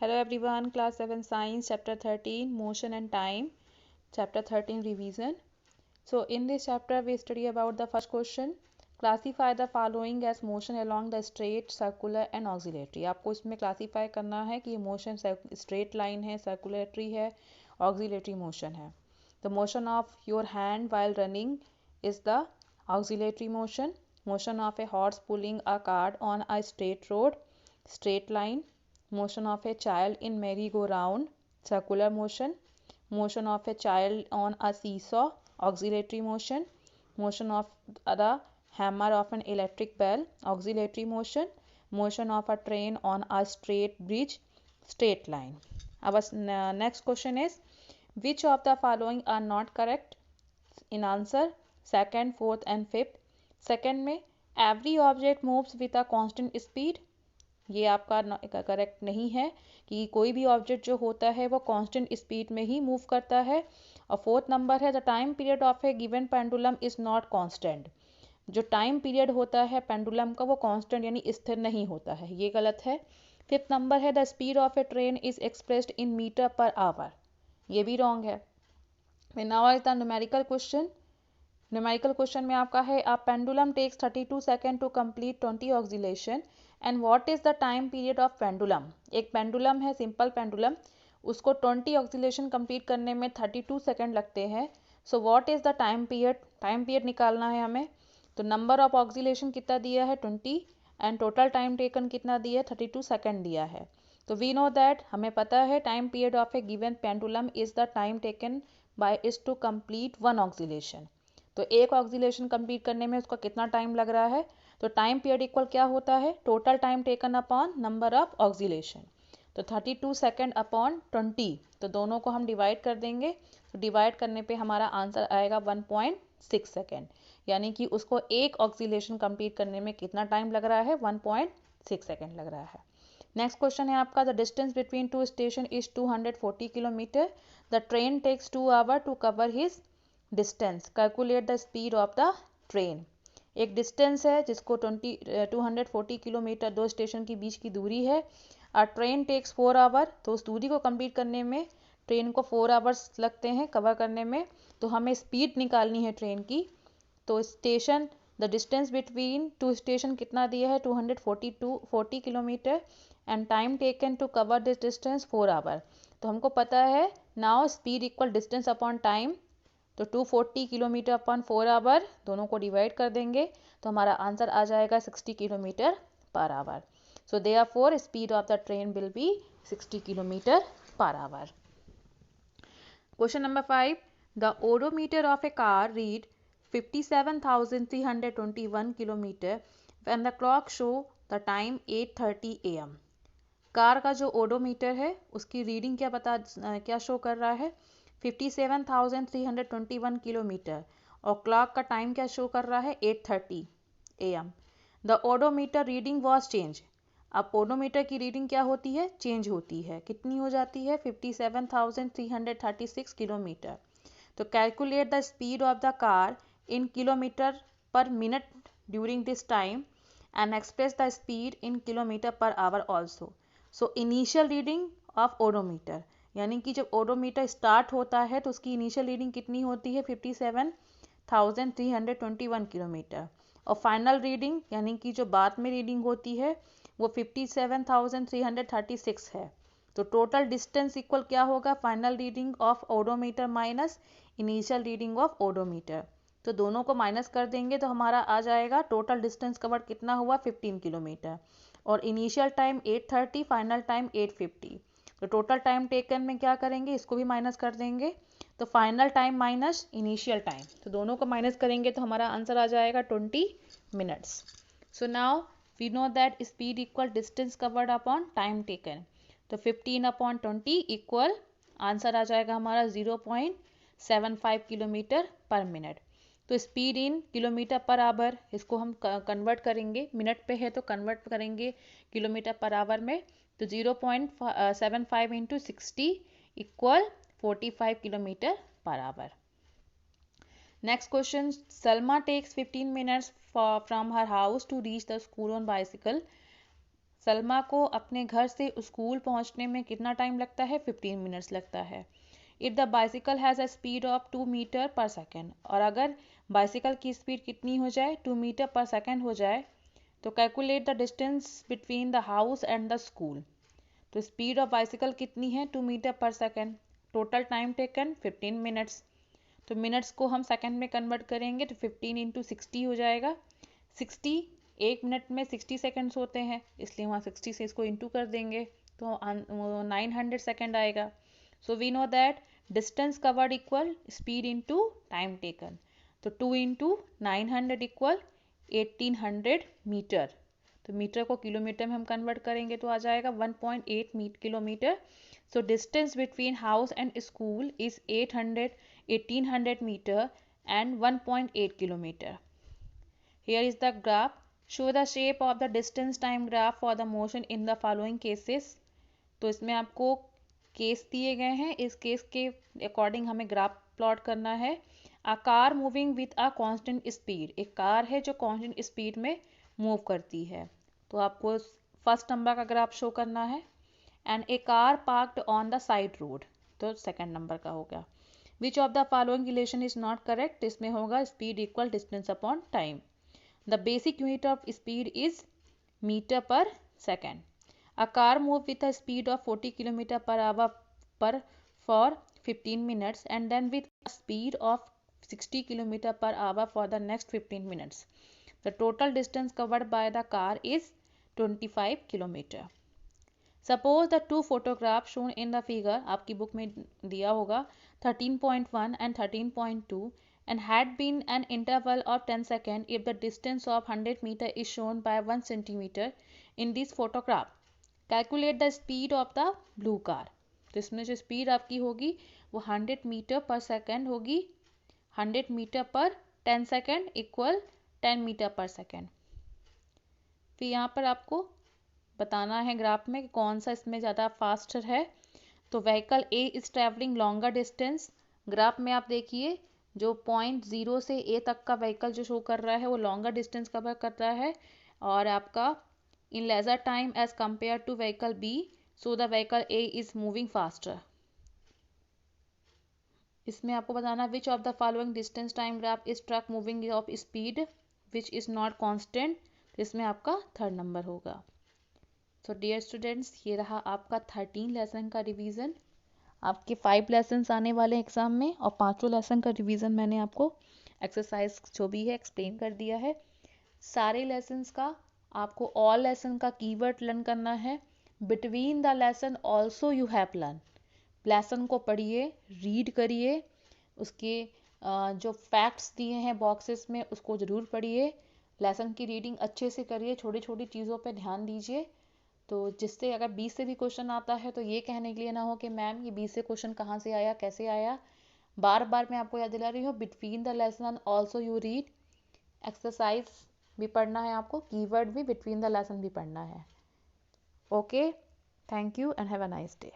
Hello everyone, class 7 science chapter 13 motion and time, chapter 13 revision. So in this chapter we study about the first question, classify the following as motion along the straight, circular and auxiliary. आपको इसमें classify करना है कि motion straight line है, circulatory है, auxiliary motion है. The motion of your hand while running is the auxiliary motion. Motion of a horse pulling a cart on a straight road, straight line. Motion of a child in merry-go-round, circular motion. Motion of a child on a seesaw, auxiliary motion. Motion of the hammer of an electric bell, auxiliary motion. Motion of a train on a straight bridge, straight line. Our next question is, which of the following are not correct? In answer, second, fourth and fifth. Second में every object moves with a constant speed, ये आपका correct नहीं है कि कोई भी object जो होता है वो कांस्टेंट स्पीड में ही मूव करता है. और फोर्थ नंबर है the time period of a given pendulum is not constant, जो टाइम पीरियड होता है पेंडुलम का वो कांस्टेंट यानी स्थिर नहीं होता है, ये गलत है. फिफ्थ नंबर है the speed of a train is expressed in metre per hour, ये भी रॉन्ग है. Now is the numerical question. Numerical question में आपका है a pendulum takes 32 second to complete 20 oscillation and what is the time period of pendulum. एक pendulum है, simple pendulum, उसको 20 oscillation complete करने में 32 सेकंड लगते हैं. So what is the time period, time period निकालना है हमें. तो नंबर ऑफ ऑक्सीलेशन कितना दिया है 20 एंड टोटल टाइम टेकन कितना दिया है 32 सेकंड दिया है. तो वी नो दैट, हमें पता है time period of a given pendulum is the time taken by is to complete one oscillation. तो एक ऑक्सीलेशन कंप्लीट करने में उसका कितना टाइम लग रहा है. तो टाइम पीरियड इक्वल क्या होता है, total time taken upon number of oscillation. तो 32 सेकेंड अपॉन 20, तो दोनों को हम डिवाइड कर देंगे. तो डिवाइड करने पे हमारा आंसर आएगा 1.6 सेकेंड, यानी कि उसको एक ऑक्सीलेशन कंप्लीट करने में कितना टाइम लग रहा है, 1.6 सेकेंड लग रहा है. नेक्स्ट क्वेश्चन है आपका, the distance between two station is 240 kilometre. The train takes 2 hour to cover his distance, calculate the speed of the train. एक डिस्टेंस है जिसको 240 किलोमीटर, दो स्टेशन के बीच की दूरी है. और ट्रेन टेक्स 4 आवर, तो उस दूरी को कंप्लीट करने में ट्रेन को 4 आवर्स लगते हैं कवर करने में. तो हमें स्पीड निकालनी है ट्रेन की. तो station, the distance between two station कितना दिया है 240 kilometre and time taken to cover this distance 4 hour. तो हमको पता है now speed equal distance upon time. तो 240 किलोमीटर अपॉन 4 आवर, दोनों को डिवाइड कर देंगे तो हमारा आंसर आ जाएगा 60 kilometre per our. So therefore speed of the train will be 60 kilometre per our. Question number 5, the odometer of A car read 57,321 kilometre when the clock show the time 8:30 AM. Car का जो odometer है उसकी reading क्या show कर रहा है, 57,321 kilometre, और clock का टाइम क्या शो कर रहा है 8:30 AM. The odometer reading was change. अब ओडोमीटर की रीडिंग क्या होती है, चेंज होती है. कितनी हो जाती है 57,336 किलोमीटर. तो calculate the speed of the car in kilometre per minute during this time and express the speed in kilometre per our also. So initial reading of odometer, यानी कि जब ओडोमीटर स्टार्ट होता है तो उसकी इनिशियल रीडिंग कितनी होती है 57,321 किलोमीटर. और फाइनल रीडिंग यानी कि जो बाद में रीडिंग होती है वो 57,336 है. तो टोटल डिस्टेंस इक्वल क्या होगा, final reading of odometer minus initial reading of odometer. तो दोनों को माइनस कर देंगे तो हमारा आ जाएगा टोटल डिस्टेंस कवर्ड कितना हुआ 15 किलोमीटर, और इनिशियल टाइम 8:30, फाइनल टाइम 8:50. तो टोटल टाइम टेकन में क्या करेंगे, इसको भी माइनस कर देंगे. तो final time minus initial time, तो दोनों को माइनस करेंगे तो हमारा आंसर आ जाएगा 20 minutes. So now we know that speed equal distance covered upon time taken. तो 15/20 इक्वल आंसर आ जाएगा हमारा 0.75 किलोमीटर पर मिनट. तो speed in kilometre per hour, इसको हम कन्वर्ट करेंगे, मिनट पे है तो कन्वर्ट करेंगे किलोमीटर पर आवर में. तो 0.75 into 60 equal 45 kilometre per hour. Next question, Salma takes 15 minutes from her house to reach the school on bicycle. Salma को अपने घर से स्कूल पहुंचने में कितना टाइम लगता है? 15 मिनट्स लगता है। If the bicycle has a speed of 2 metre per second, और अगर बाइसिकल की स्पीड कितनी हो जाए? 2 मीटर पर सेकेंड हो जाए, तो calculate the distance between the house and the school. तो स्पीड ऑफ बाइसिकल कितनी है? 2 metre per second. Total time taken 15 minutes. तो मिनट्स को हम सेकेंड में कन्वर्ट करेंगे तो 15 इंटू 60 हो जाएगा। 60, एक मिनट में 60 सेकेंड्स होते हैं, इसलिए वहाँ 60 से इसको इंटू कर देंगे तो 900 सेकेंड आएगा। So we know that distance covered equal speed into time taken. तो 2 इंटू 900 इक्वल 1800 मीटर। तो मीटर को किलोमीटर में हम कन्वर्ट करेंगे तो आ जाएगा 1.8 kilometre. So distance between house and school is 1800 meter and 1.8 kilometer. Here is the graph. Show the shape of the distance time graph for the motion in the following cases. तो इसमें आपको case दिए गए हैं, इस case के according हमें graph plot करना है। A car moving with a constant speed, एक कार है जो कांस्टेंट स्पीड में मूव करती है, तो आपको फर्स्ट नंबर का ग्राफ शो करना है। And a car parked on the side road, तो सेकंड नंबर का हो गया। Which of the following relation is not correct, इसमें होगा speed equal distance upon time. The basic unit of speed is metre per second. A car move with a speed of 40 kilometre per hour पर for 15 minutes and then with a speed of 60 kilometre per hour for the next 15 minutes. The total distance covered by the car is 25 kilometre. Suppose the two photograph shown in the figure, आपकी book में दिया होगा 13.1 and 13.2, and had been an interval of 10 seconds if the distance of 100 meter is shown by 1 centimeter in this photograph. Calculate the speed of the blue car. तो इसमें जो speed आपकी होगी वो 100 मीटर पर सेकेंड होगी। 100 metre पर 10 second equal 10 metre per second. फिर यहाँ पर आपको बताना है ग्राफ में कि कौन सा इसमें ज़्यादा फास्ट है। तो vehicle A is travelling longer distance. Graph में आप देखिए जो पॉइंट 0 से ए तक का व्हीकल जो शो कर रहा है वो लॉन्गर डिस्टेंस कवर कर रहा है, और आपका in lesser time as compare to vehicle B, so the vehicle A is moving faster. इसमें आपको बताना which of the following distance time graph is truck moving of speed which is not constant, तो इसमें आपका third number होगा। So dear students, ये रहा आपका 13 लेसन का रिवीजन। आपके 5 लेसन्स आने वाले एग्जाम में, और 5 लेसन का रिवीजन मैंने आपको एक्सरसाइज जो भी है एक्सप्लेन कर दिया है। सारे लेसन्स का आपको ऑल लेसन का कीवर्ड लर्न करना है। Between the lesson also you have learn. Lesson को पढ़िए, रीड करिए, उसके जो फैक्ट्स दिए हैं बॉक्सेस में उसको ज़रूर पढ़िए। लेसन की रीडिंग अच्छे से करिए, छोटी छोटी चीज़ों पर ध्यान दीजिए, तो जिससे अगर 20 से भी क्वेश्चन आता है तो ये कहने के लिए ना हो कि मैम ये 20 से क्वेश्चन कहाँ से आया, कैसे आया। बार बार मैं आपको याद दिला रही हूँ, between the lesson also you read. Exercise भी पढ़ना है आपको, कीवर्ड भी, बिटवीन द लेसन भी पढ़ना है। Okay, thank you and have a nice day.